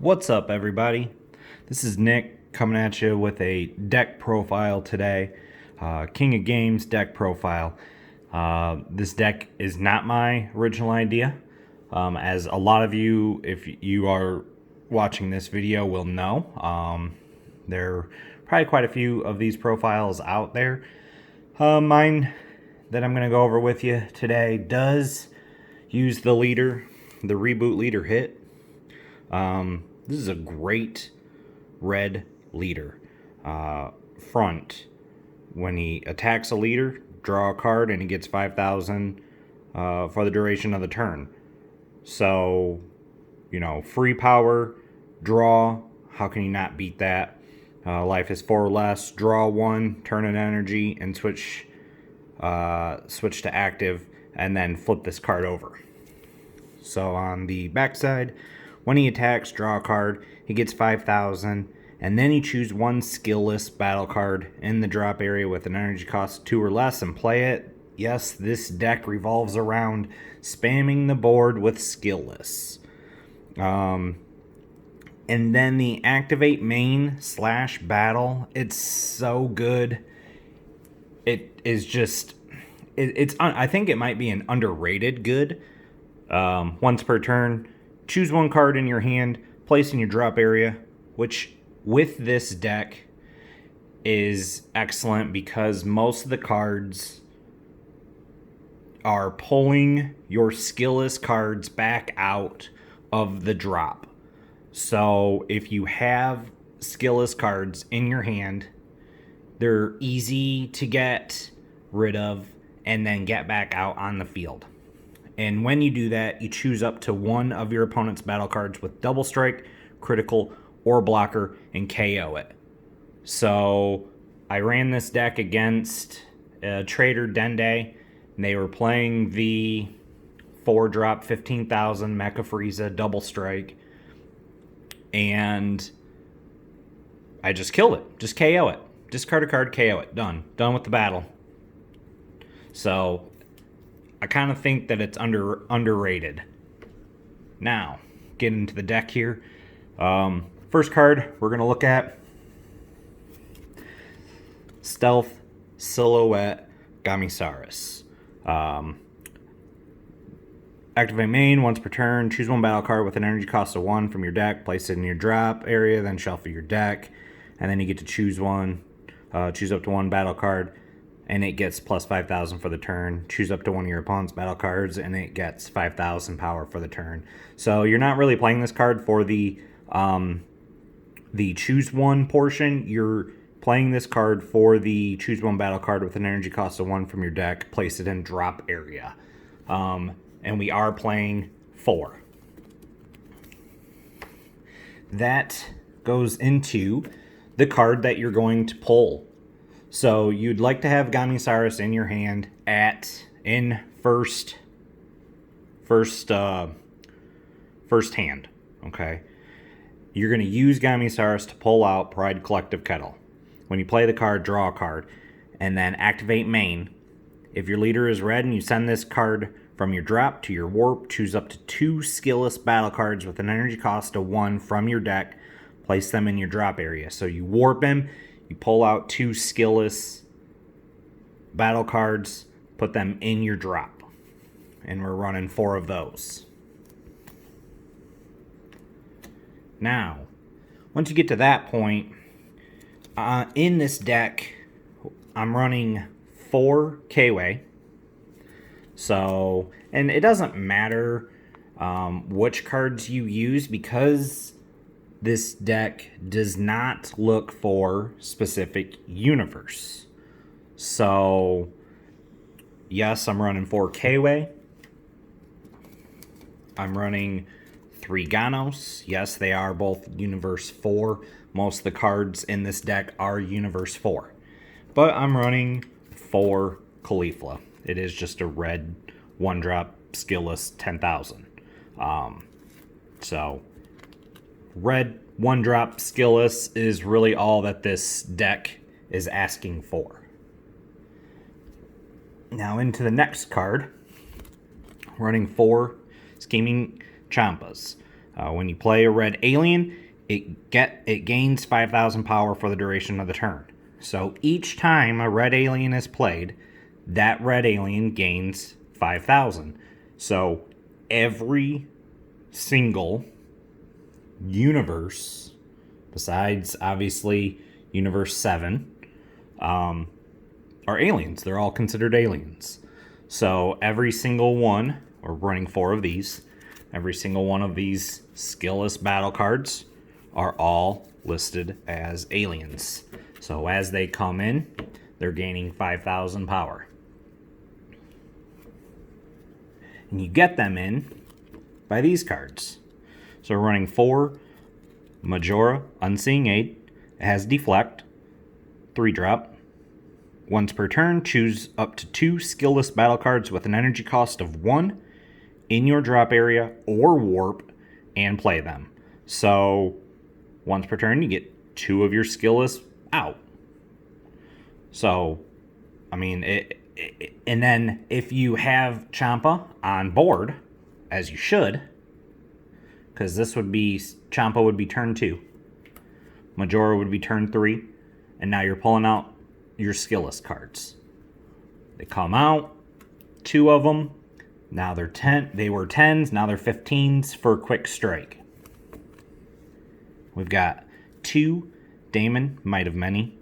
What's up, everybody? This is Nick coming at you with a deck profile today. King of Games deck profile. This deck is not my original idea. As a lot of you, if you are watching this video, will know. There are probably quite a few of these profiles out there. Mine that I'm going to go over with you today does use the leader, the reboot leader hit. This is a great red leader. Front, when he attacks a leader, draw a card and he gets 5,000 for the duration of the turn. So, free power, draw, how can you not beat that? Life is 4 or less, draw 1, turn an energy, and switch to active, and then flip this card over. So on the backside, when he attacks, draw a card, he gets 5,000, and then you choose one skillless battle card in the drop area with an energy cost 2 or less and play it. Yes, this deck revolves around spamming the board with skillless. And then the activate main / battle, it's so good. It is just, I think it might be an underrated good. Once per turn, choose one card in your hand, place in your drop area, which with this deck is excellent because most of the cards are pulling your skillless cards back out of the drop. So if you have skillless cards in your hand, they're easy to get rid of and then get back out on the field. And when you do that, you choose up to one of your opponent's battle cards with double strike, critical, or blocker and KO it. So I ran this deck against Trader Dende, and they were playing the 4-drop 15,000 Mecha Frieza double strike, and I just killed it. Just KO it. Discard a card, KO it. Done with the battle. So I kind of think that it's underrated. Now, get into the deck here. First card we're going to look at, Stealth Silhouette Gamisaurus. Activate main once per turn. Choose one battle card with an energy cost of 1 from your deck. Place it in your drop area, then shuffle your deck. And then you get to choose one. Choose up to one battle card, and it gets plus 5,000 for the turn. Choose up to one of your opponent's battle cards, and it gets 5,000 power for the turn. So you're not really playing this card for the choose one portion. You're playing this card for the choose one battle card with an energy cost of 1 from your deck. Place it in drop area. And we are playing 4. That goes into the card that you're going to pull. So you'd like to have Gamisaurus in your hand in first hand. Okay. You're going to use Gamisaurus to pull out Pride Collective Kettle. When you play the card, draw a card, and then activate main. If your leader is red and you send this card from your drop to your warp, choose up to 2 skillless battle cards with an energy cost of 1 from your deck. Place them in your drop area. So you warp him, you pull out 2 skillless battle cards, put them in your drop. And we're running 4 of those. Now, once you get to that point, in this deck, I'm running 4 K-Way. So, and it doesn't matter which cards you use because this deck does not look for specific universe. So, yes, I'm running 4 K-Way. I'm running 3 Ganos. Yes, they are both Universe 4. Most of the cards in this deck are Universe 4. But I'm running 4 Caulifla. It is just a red 1-drop skillless 10,000. So, red 1-drop skillless is really all that this deck is asking for. Now into the next card, running 4 Scheming Champas. When you play a red alien, it gains 5,000 power for the duration of the turn. So each time a red alien is played, that red alien gains 5,000. So every single universe, besides obviously Universe 7, are aliens. They're all considered aliens. So every single one, we're running 4 of these, every single one of these skillless battle cards are all listed as aliens. So as they come in, they're gaining 5,000 power. And you get them in by these cards. So we're running 4 Majora Unseeing Aid. It has Deflect, 3-drop. Once per turn, choose up to 2 skillless battle cards with an energy cost of 1 in your drop area or warp and play them. So once per turn, you get 2 of your skillless out. So, I mean, and then if you have Champa on board, as you should, because this would be, Champa would be turn 2, Majora would be turn 3, and now you're pulling out your skillless cards. They come out, 2 of them. Now they're 10. They were 10s. Now they're 15s for Quick Strike. We've got 2 Daemon, Might of Many.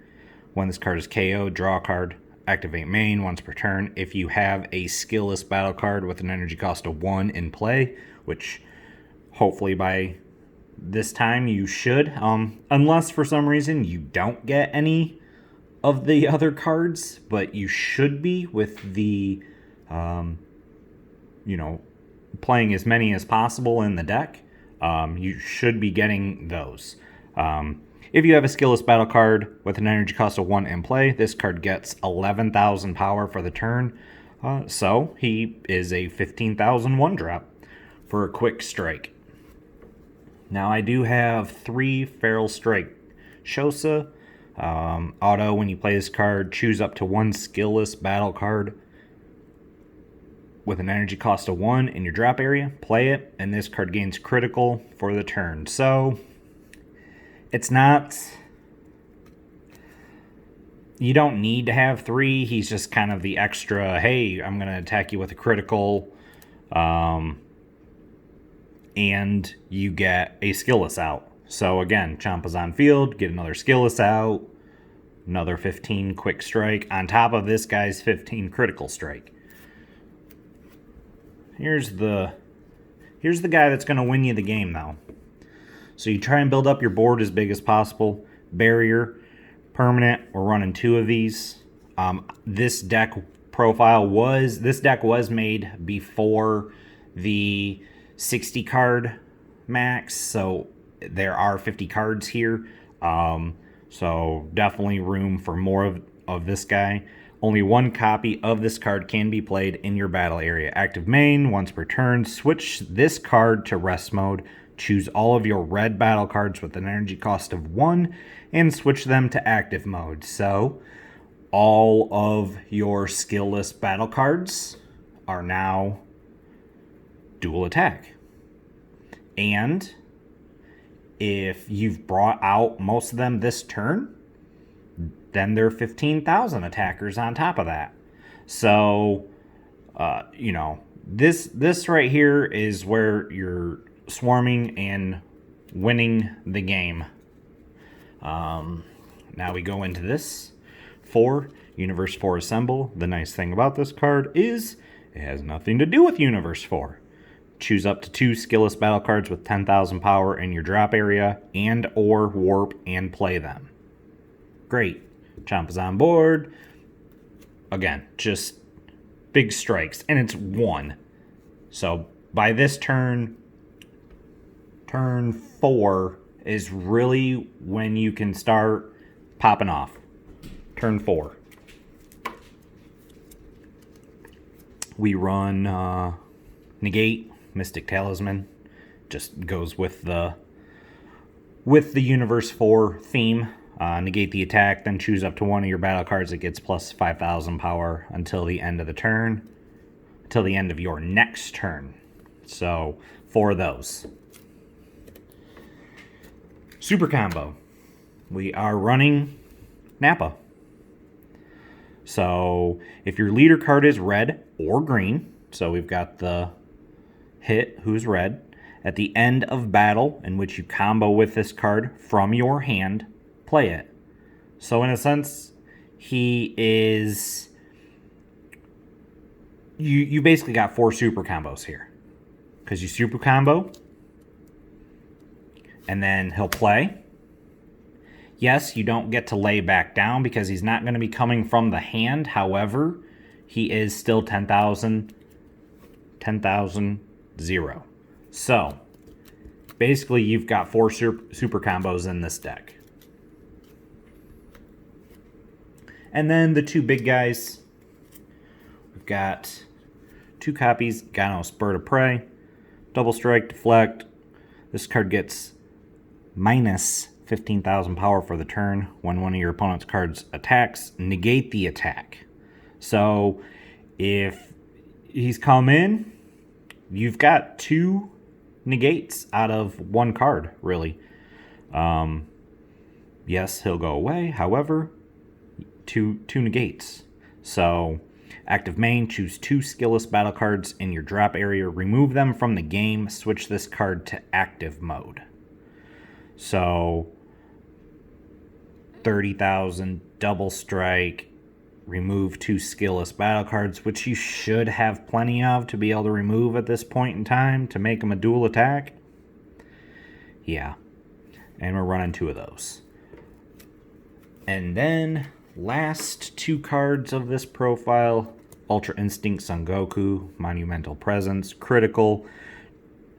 When this card is KO, draw a card. Activate main once per turn. If you have a skillless battle card with an energy cost of 1 in play, which hopefully by this time you should, unless for some reason you don't get any of the other cards, but you should be with the, playing as many as possible in the deck. You should be getting those. If you have a skillless battle card with an energy cost of 1 in play, this card gets 11,000 power for the turn. So he is a 15,000 1-drop for a Quick Strike. Now I do have 3 Feral Strike. Shosa, auto, when you play this card, choose up to 1 skillless battle card with an energy cost of 1 in your drop area, play it, and this card gains critical for the turn. So it's not, you don't need to have 3. He's just kind of the extra, hey, I'm going to attack you with a critical, and you get a skillless out. So again, Champa's on field, get another skillless out, another 15 Quick Strike, on top of this guy's 15 Critical Strike. Here's the guy that's going to win you the game, though. So you try and build up your board as big as possible. Barrier, permanent, we're running 2 of these. This deck was made before the 60 card max, so there are 50 cards here. So definitely room for more of this guy. Only 1 copy of this card can be played in your battle area. Active main, once per turn, switch this card to rest mode. Choose all of your red battle cards with an energy cost of 1 and switch them to active mode. So all of your skillless battle cards are now dual attack. And if you've brought out most of them this turn, then there are 15,000 attackers on top of that. So, this right here is where you're swarming and winning the game. Now we go into this. 4, Universe 4 Assemble. The nice thing about this card is it has nothing to do with Universe 4. Choose up to 2 skillless battle cards with 10,000 power in your drop area and or warp and play them. Great. Champa's on board. Again, just big strikes. And it's 1. So by this turn 4 is really when you can start popping off. Turn 4. We run Negate, Mystic Talisman. Just goes with the Universe 4 theme. Negate the attack, then choose up to 1 of your battle cards that gets plus 5,000 power until the end of the turn. Until the end of your next turn. So, 4 of those. Super combo. We are running Nappa. So if your leader card is red or green, so we've got the hit who's red, at the end of battle in which you combo with this card from your hand, play it. So in a sense, he is... You basically got 4 super combos here. Because you super combo, and then he'll play. Yes, you don't get to lay back down because he's not going to be coming from the hand. However, he is still 10,000, 0. So, basically, you've got 4 super combos in this deck. And then the 2 big guys. We've got 2 copies, Gano's Bird of Prey. Double Strike, Deflect. This card gets minus 15,000 power for the turn. When one of your opponent's cards attacks, negate the attack. So, if he's come in, you've got 2 negates out of 1 card, really. Yes, he'll go away. However, two negates. So, active main, choose 2 skillless battle cards in your drop area. Remove them from the game. Switch this card to active mode. So, 30,000, double strike, remove 2 skillless battle cards, which you should have plenty of to be able to remove at this point in time to make them a dual attack. Yeah. And we're running 2 of those. And then, last 2 cards of this profile, Ultra Instinct Son Goku, Monumental Presence, Critical,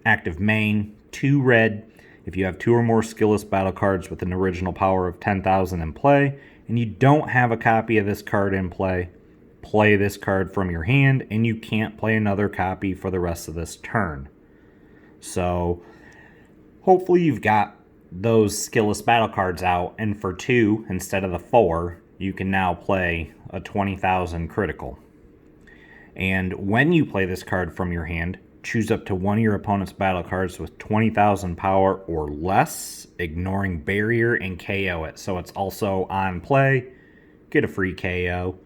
active main, 2 red. If you have 2 or more skillless battle cards with an original power of 10,000 in play, and you don't have a copy of this card in play, play this card from your hand, and you can't play another copy for the rest of this turn. So, hopefully you've got those skillless battle cards out, and for 2 instead of the 4, you can now play a 20,000 critical. And when you play this card from your hand, choose up to one of your opponent's battle cards with 20,000 power or less, ignoring barrier, and KO it. So it's also on play, get a free KO.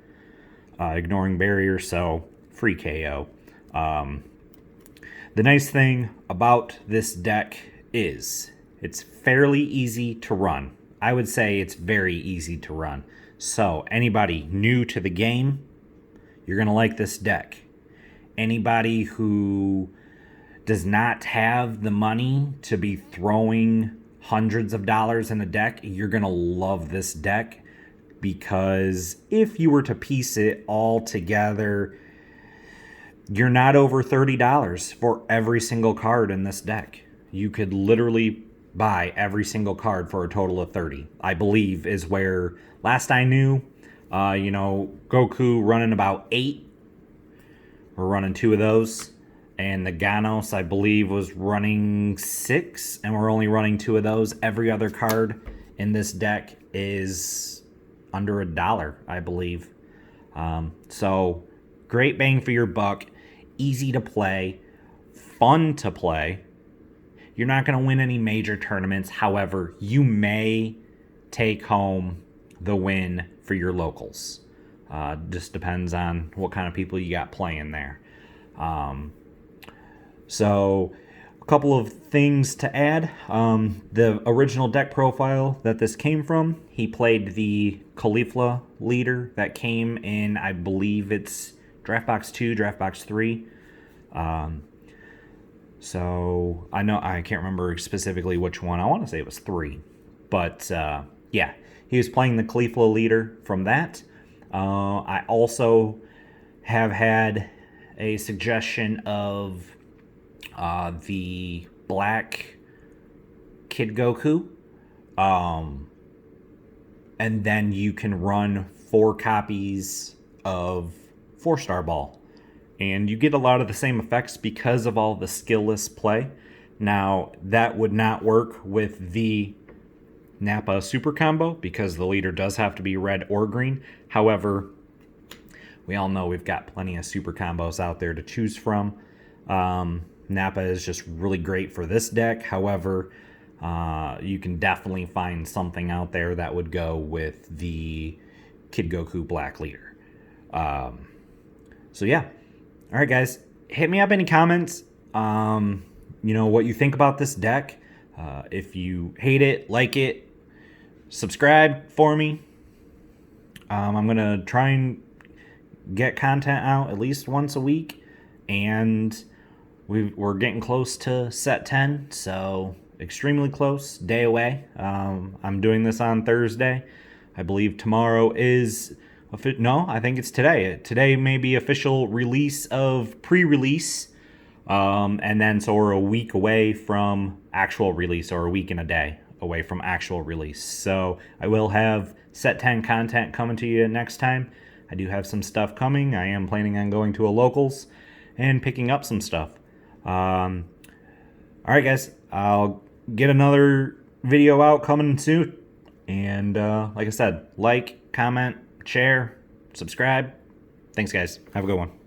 Ignoring barrier, so free KO. The nice thing about this deck is it's fairly easy to run. I would say it's very easy to run. So anybody new to the game, you're going to like this deck. Anybody who does not have the money to be throwing hundreds of dollars in a deck, you're going to love this deck, because if you were to piece it all together, you're not over $30 for every single card in this deck. You could literally buy every single card for a total of 30, I believe, is where last I knew, Goku running about 8. We're running 2 of those. And the Ganos, I believe, was running 6. And we're only running 2 of those. Every other card in this deck is under $1, I believe. So, great bang for your buck. Easy to play. Fun to play. You're not going to win any major tournaments. However, you may take home the win for your locals. Just depends on what kind of people you got playing there. So, a couple of things to add. The original deck profile that this came from, he played the Caulifla leader that came in, I believe it's Draft Box 2, Draft Box 3. So, I can't remember specifically which one. I want to say it was 3. But, yeah, he was playing the Caulifla leader from that. I also have had a suggestion of the Black Kid Goku. And then you can run 4 copies of 4-Star Ball. And you get a lot of the same effects because of all the skillless play. Now, that would not work with the Nappa Super Combo because the leader does have to be red or green. However, we all know we've got plenty of super combos out there to choose from. Nappa is just really great for this deck. However, you can definitely find something out there that would go with the Kid Goku Black Leader. So yeah. All right, guys. Hit me up any comments. What you think about this deck. If you hate it, like it, subscribe for me. I'm going to try and get content out at least once a week. And we're getting close to set 10, so extremely close, day away. I'm doing this on Thursday. I believe tomorrow is... No, I think it's today. Today may be official release of pre-release. And then so we're a week away from actual release, or a week and a day away from actual release. So I will have set 10 content coming to you next time. I do have some stuff coming. I am planning on going to a locals and picking up some stuff. All right, guys. I'll get another video out coming soon. And like I said, like, comment, share, subscribe. Thanks, guys. Have a good one.